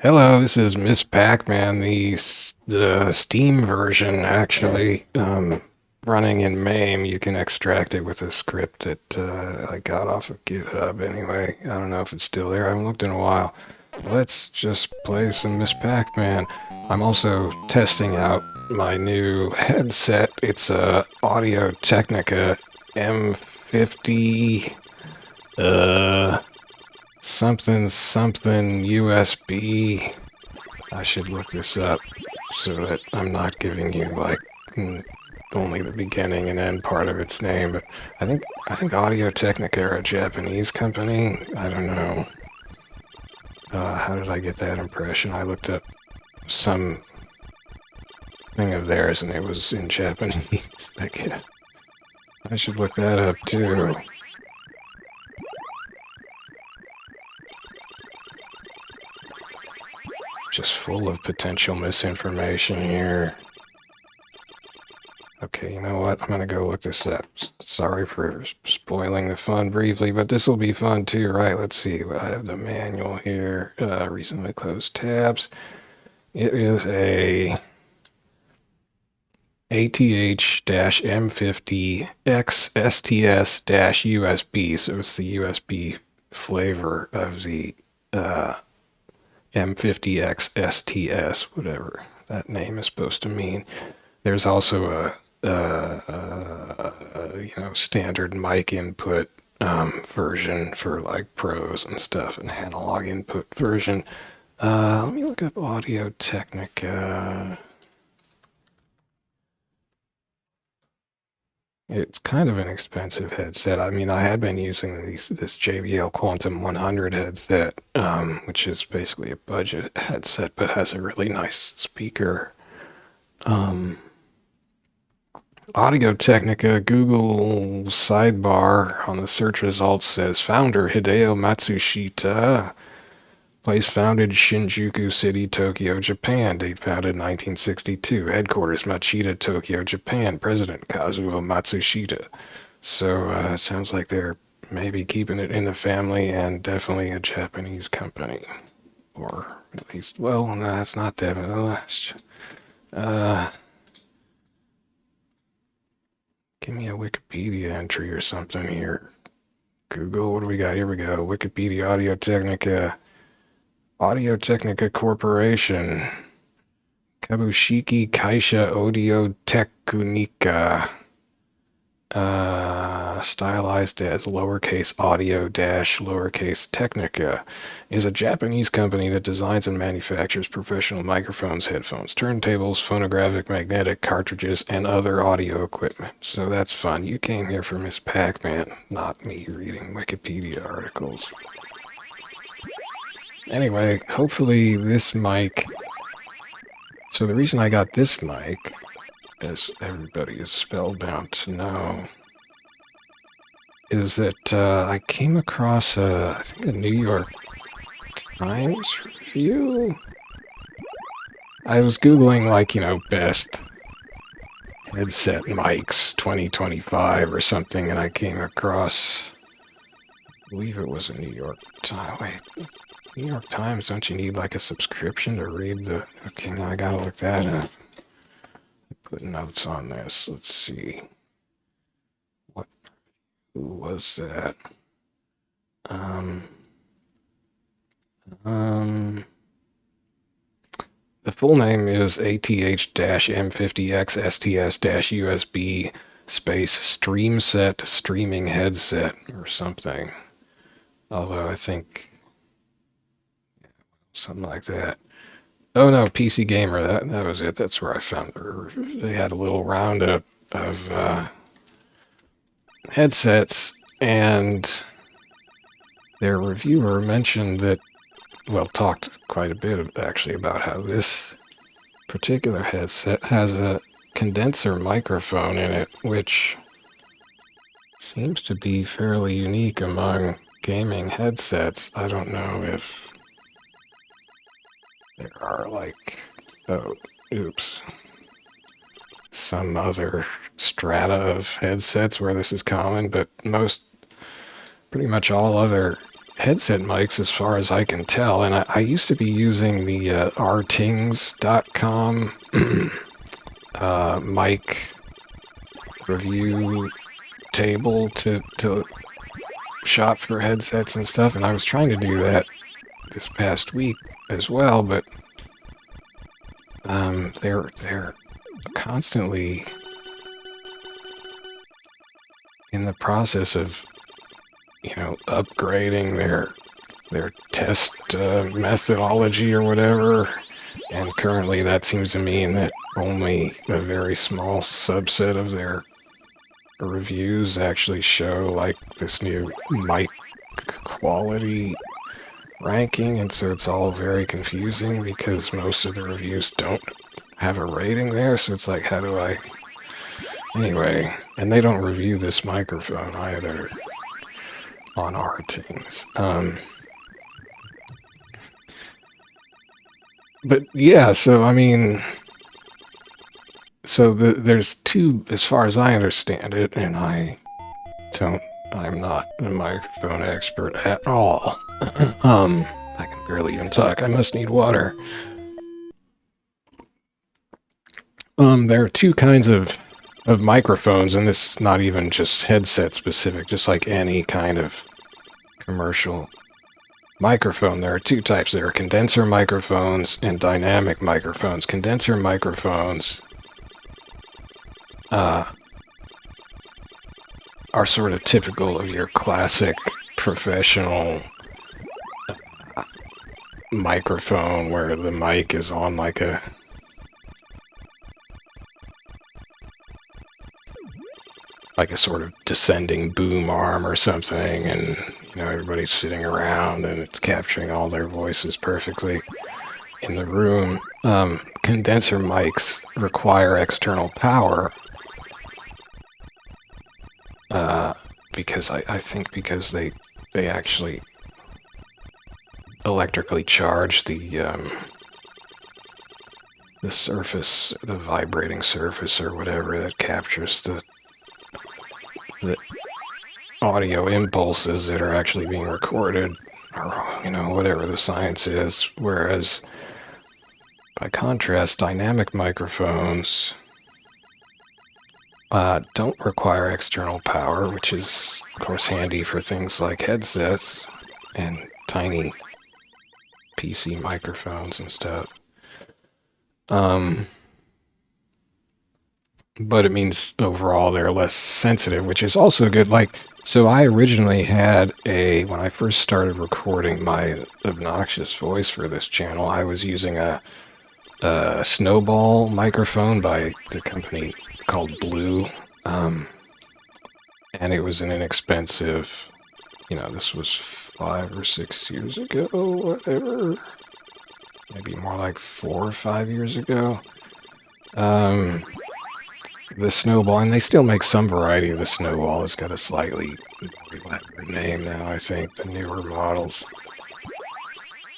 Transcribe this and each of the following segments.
Hello, this is Miss Pac-Man, the Steam version, actually, running in MAME. You can extract it with a script that I got off of GitHub anyway. I don't know if it's still there. I haven't looked in a while. Let's just play some Miss Pac-Man. I'm also testing out my new headset. It's a Audio-Technica M50 something something USB. I should look this up so that I'm not giving you like only the beginning and end part of its name. But I think Audio Technica are a Japanese company. I don't know. How did I get that impression? I looked up some thing of theirs and it was in Japanese. I should look that up too. Just full of potential misinformation here. Okay, you know what? I'm gonna go look this up. Sorry for spoiling the fun briefly, but this will be fun too, right? Let's see. I have the manual here. Recently closed tabs. It is a ATH-M50xSTS-UBS, so it's the USB flavor of the M50xSTS, whatever that name is supposed to mean. There's also a standard mic input version for like pros and stuff, an analog input version. Let me look up Audio Technica. It's kind of an expensive headset. I mean, I had been using this JBL Quantum 100 headset, which is basically a budget headset, but has a really nice speaker. Audio Technica Google sidebar on the search results says founder Hideo Matsushita. Place founded Shinjuku City, Tokyo, Japan. Date founded 1962. Headquarters Machida, Tokyo, Japan. President Kazuo Matsushita. So it sounds like they're maybe keeping it in the family and definitely a Japanese company. Or at least, well, no, that's not definitely. Give me a Wikipedia entry or something here. Google, what do we got? Here we go. Wikipedia Audio Technica. Audio Technica Corporation. Kabushiki Kaisha Audio Technica. Stylized as lowercase audio dash lowercase technica, is a Japanese company that designs and manufactures professional microphones, headphones, turntables, phonographic, magnetic cartridges, and other audio equipment. So that's fun. You came here for Miss Pac-Man, not me reading Wikipedia articles. Anyway, hopefully this mic... So the reason I got this mic, as everybody is spellbound to know, is that I came across I think a New York Times review. I was Googling, like, best headset mics 2025 or something, and I came across, I believe it was a New York Times. Wait, New York Times, don't you need like a subscription to read the... Okay, now I gotta look that up. Put notes on this. Let's see. Who was that? The full name is ATH-M50xSTS-USB space stream set streaming headset or something. Although I think something like that. Oh no, PC Gamer, that was it. That's where I found her. They had a little roundup of headsets, and their reviewer mentioned that, well, talked quite a bit actually about how this particular headset has a condenser microphone in it, which seems to be fairly unique among gaming headsets. I don't know if there are like, oh, oops, some other strata of headsets where this is common, but pretty much all other headset mics as far as I can tell, and I used to be using the rtings.com mic review table to shop for headsets and stuff, and I was trying to do that this past week as well, but they're constantly in the process of, you know, upgrading their test methodology or whatever, and currently that seems to mean that only a very small subset of their reviews actually show like this new mic quality ranking, and so it's all very confusing because most of the reviews don't have a rating there, so it's like, how do I... Anyway, and they don't review this microphone either on rtings. But yeah, so I mean, so there's two, as far as I understand it, and I'm not a microphone expert at all. I can barely even talk. I must need water. There are two kinds of microphones, and this is not even just headset specific, just like any kind of commercial microphone. There are two types. There are condenser microphones and dynamic microphones. Condenser microphones are sort of typical of your classic professional microphone where the mic is on like a sort of descending boom arm or something, and you know, everybody's sitting around and it's capturing all their voices perfectly in the room. Condenser mics require external power because I think because they actually electrically charge the surface, the vibrating surface or whatever that captures the audio impulses that are actually being recorded, or you know, whatever the science is. Whereas by contrast, dynamic microphones don't require external power, which is of course handy for things like headsets and tiny PC microphones and stuff. But it means overall they're less sensitive, which is also good. Like, so I originally had when I first started recording my obnoxious voice for this channel, I was using a Snowball microphone by the company called Blue. And it was an inexpensive, you know, this was 5 or 6 years ago, whatever. Maybe more like 4 or 5 years ago. The Snowball, and they still make some variety of the Snowball. It's got a slightly more elaborate name now, I think, the newer models.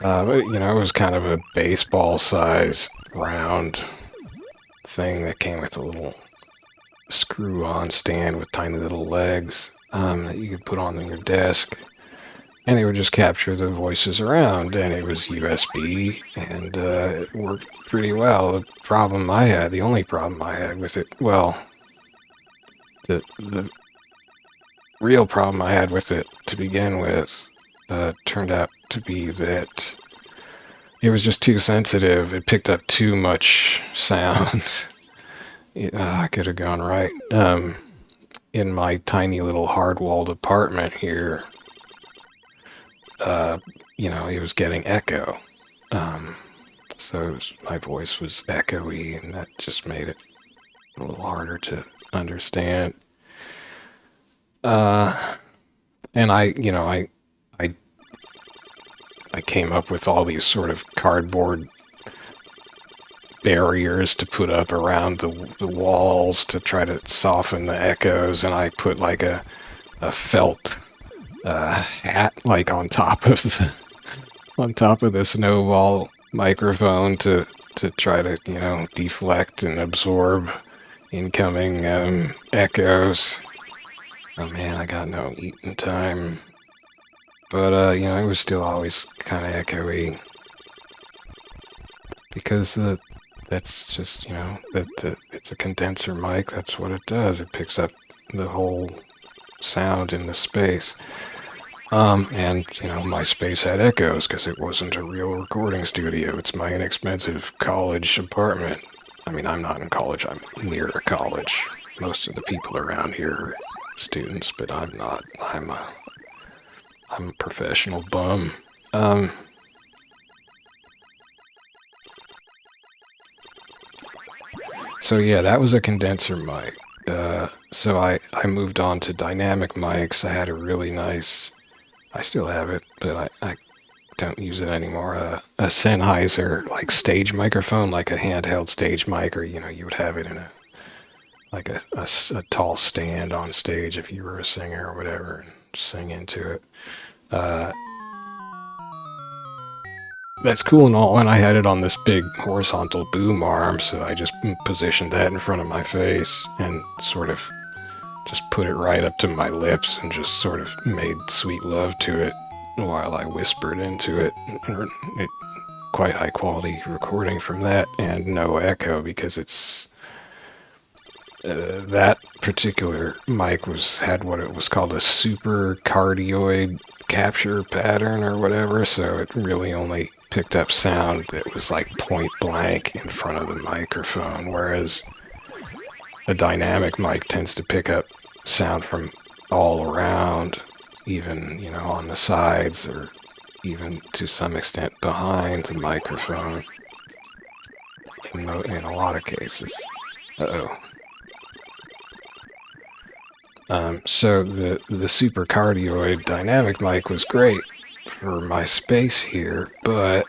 But, you know, it was kind of a baseball-sized round thing that came with a little screw-on stand with tiny little legs that you could put on your desk. And it would just capture the voices around, and it was USB, and it worked pretty well. The only problem I had with it, well, the real problem I had with it to begin with turned out to be that it was just too sensitive. It picked up too much sound. I could have gone right. In my tiny little hard-walled apartment here, you know, it was getting echo. So my voice was echoey, and that just made it a little harder to understand. And I came up with all these sort of cardboard barriers to put up around the walls to try to soften the echoes, and I put like a felt hat like on top of the Snowball microphone to try to, you know, deflect and absorb incoming echoes. Oh man, I got no eating time. But, you know, it was still always kind of echoey. Because that's just, you know, it's a condenser mic. That's what it does. It picks up the whole sound in the space. And, you know, my space had echoes because it wasn't a real recording studio. It's my inexpensive college apartment. I mean, I'm not in college. I'm near a college. Most of the people around here are students, but I'm not. I'm a professional bum. So yeah, that was a condenser mic. So I moved on to dynamic mics. I had a really nice, I still have it, but I don't use it anymore. A Sennheiser like stage microphone, like a handheld stage mic, or you know, you would have it in a like a tall stand on stage if you were a singer or whatever, and sing into it. That's cool and all, and I had it on this big horizontal boom arm, so I just positioned that in front of my face and sort of just put it right up to my lips and just sort of made sweet love to it while I whispered into it. Quite high quality recording from that, and no echo because it's that particular mic had what it was called a super cardioid capture pattern or whatever, so it really only picked up sound that was like point blank in front of the microphone, whereas a dynamic mic tends to pick up sound from all around, even, you know, on the sides or even to some extent behind the microphone in a lot of cases. So the super cardioid dynamic mic was great for my space here, but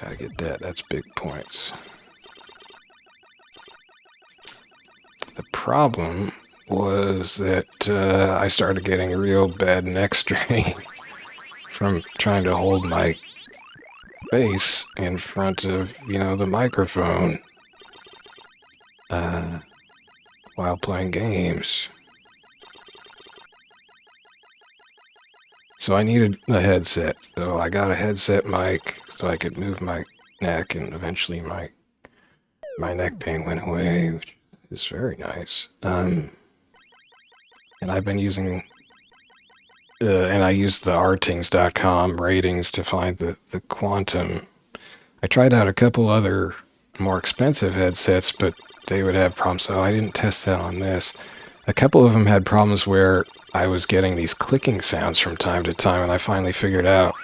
gotta get that. That's big points. The problem was that I started getting a real bad neck strain from trying to hold my face in front of, you know, the microphone while playing games. So I needed a headset. So I got a headset mic so I could move my neck, and eventually my neck pain went away, which is very nice. And I've been using, and I used the rtings.com ratings to find the Quantum. I tried out a couple other more expensive headsets, but they would have problems. So I didn't test that on this. A couple of them had problems where I was getting these clicking sounds from time to time, and I finally figured out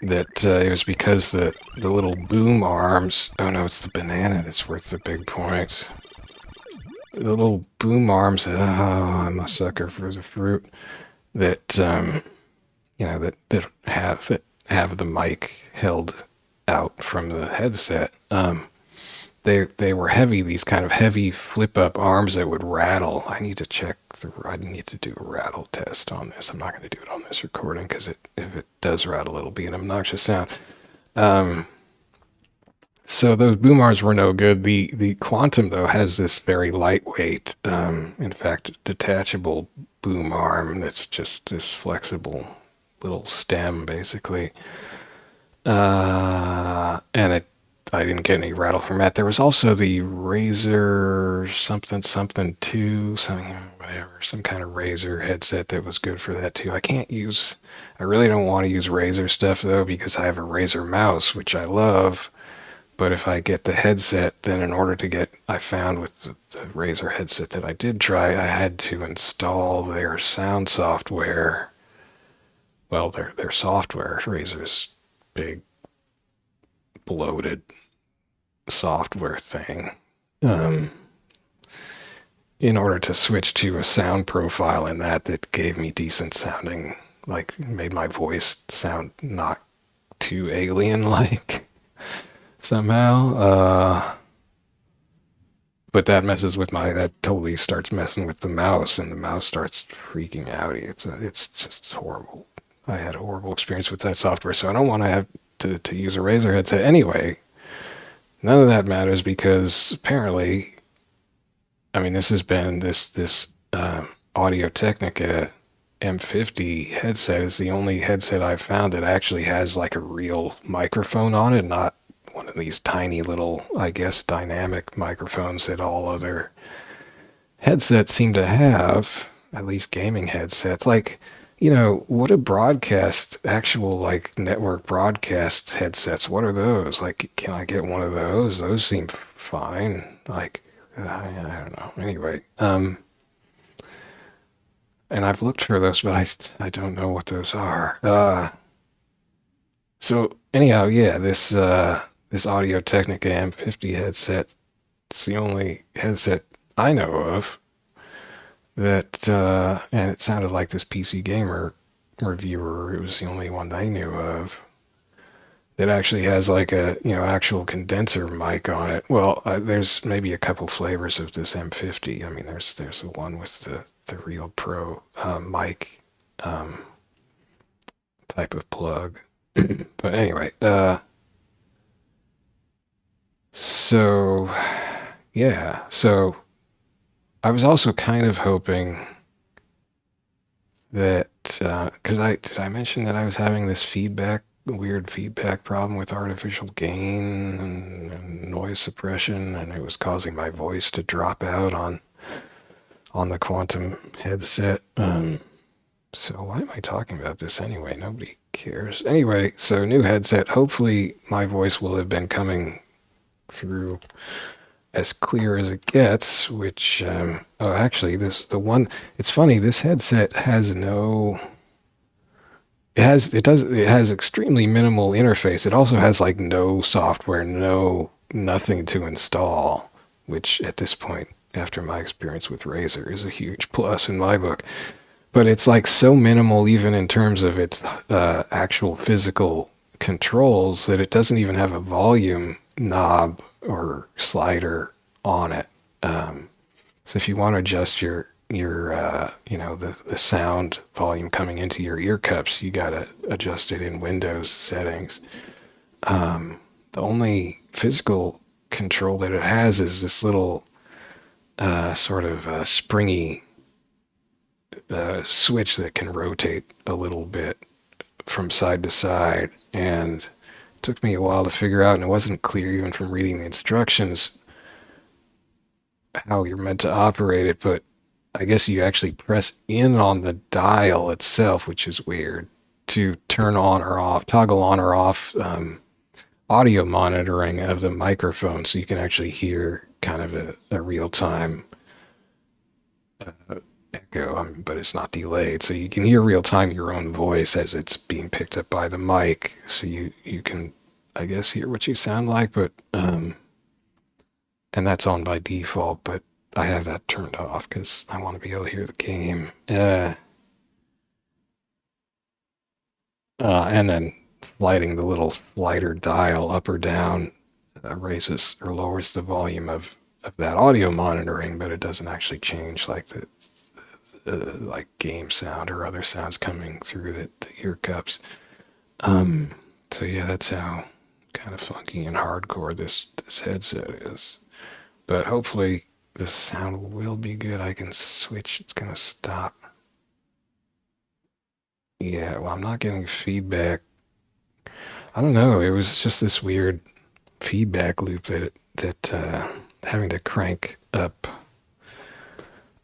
that it was because the little boom arms, oh no, it's the banana that's worth the big points. The little boom arms, oh, I'm a sucker for the fruit, that, you know, that have the mic held out from the headset. They were heavy, these kind of heavy flip-up arms that would rattle. I need to do a rattle test on this. I'm not going to do it on this recording because if it does rattle, it'll be an obnoxious sound. So those boom arms were no good. The Quantum, though, has this very lightweight, in fact, detachable boom arm that's just this flexible little stem, basically. And I didn't get any rattle from that. There was also the Razer something 2, whatever, some kind of Razer headset that was good for that too. I really don't want to use Razer stuff though, because I have a Razer mouse, which I love. But if I get the headset, then in order to get, I found with the Razer headset that I did try, I had to install their sound software. Well, their software, Razer's big bloated software thing, in order to switch to a sound profile in that gave me decent sounding, like made my voice sound not too alien-like somehow. But that totally starts messing with the mouse, and the mouse starts freaking out. It's just horrible. I had a horrible experience with that software, so I don't want to have to use a Razer headset anyway. None of that matters because apparently, I mean, this has been this Audio Technica M50 headset is the only headset I've found that actually has like a real microphone on it, not one of these tiny little, I guess, dynamic microphones that all other headsets seem to have, at least gaming headsets. Like, what a broadcast, actual like network broadcast headsets, what are those? Like, can I get one of those? Those seem fine. Like, I don't know. Anyway, and I've looked for those, but I don't know what those are. So anyhow, yeah, this Audio Technica M50 headset, it's the only headset I know of that, and it sounded like this PC Gamer reviewer. It was the only one they knew of that actually has like a, actual condenser mic on it. Well, there's maybe a couple flavors of this M50. I mean, there's the one with the real pro mic type of plug. But anyway, so yeah, so I was also kind of hoping that because did I mention that I was having this weird feedback problem with artificial gain and noise suppression, and it was causing my voice to drop out on the Quantum headset. So why am I talking about this anyway? Nobody cares. Anyway, so new headset. Hopefully my voice will have been coming through as clear as it gets, which, actually, it's funny, this headset has it has extremely minimal interface. It also has like no software, nothing to install, which at this point, after my experience with Razer, is a huge plus in my book. But it's like so minimal, even in terms of its actual physical controls, that it doesn't even have a volume knob or slider on it. So if you want to adjust your the sound volume coming into your ear cups, you got to adjust it in Windows settings. The only physical control that it has is this little sort of springy switch that can rotate a little bit from side to side, and it took me a while to figure out, and it wasn't clear even from reading the instructions how you're meant to operate it, but I guess you actually press in on the dial itself, which is weird, to turn on or off, toggle on or off audio monitoring of the microphone, so you can actually hear kind of a real-time echo, but it's not delayed, so you can hear real-time your own voice as it's being picked up by the mic, so you can, I guess, hear what you sound like, but and that's on by default, but I have that turned off because I want to be able to hear the game. And then sliding the little slider dial up or down raises or lowers the volume of that audio monitoring, but it doesn't actually change like the like game sound or other sounds coming through the ear cups. So yeah, that's how kind of funky and hardcore this headset is. But hopefully the sound will be good. I can switch. It's going to stop. Yeah, well, I'm not getting feedback. I don't know. It was just this weird feedback loop that having to crank up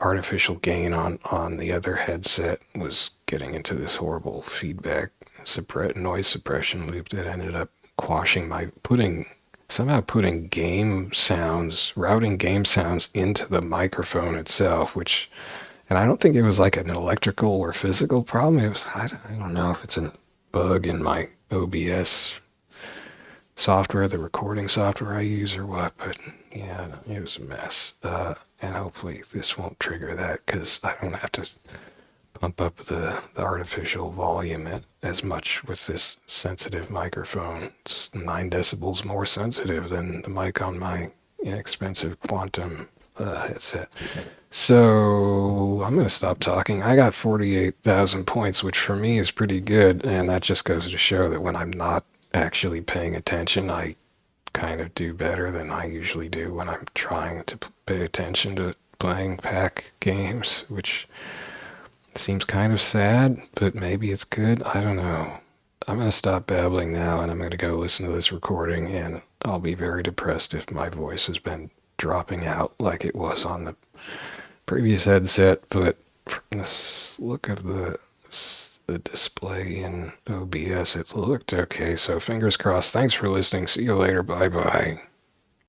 artificial gain on the other headset was getting into this horrible feedback noise suppression loop that ended up quashing somehow putting routing game sounds into the microphone itself, and I don't think it was like an electrical or physical problem. It was, I don't know if it's a bug in my OBS software, the recording software I use or what, but yeah, it was a mess. And hopefully this won't trigger that, because I don't have to pump up the artificial volume as much with this sensitive microphone. It's 9 decibels more sensitive than the mic on my inexpensive Quantum headset. So I'm going to stop talking. I got 48,000 points, which for me is pretty good, and that just goes to show that when I'm not actually paying attention, I kind of do better than I usually do when I'm trying to pay attention to playing Pac games, which Seems kind of sad, but maybe it's good. I don't know. I'm going to stop babbling now and I'm going to go listen to this recording, and I'll be very depressed if my voice has been dropping out like it was on the previous headset. But let's look at the display in OBS. It looked okay, so fingers crossed. Thanks for listening. See you later. Bye bye.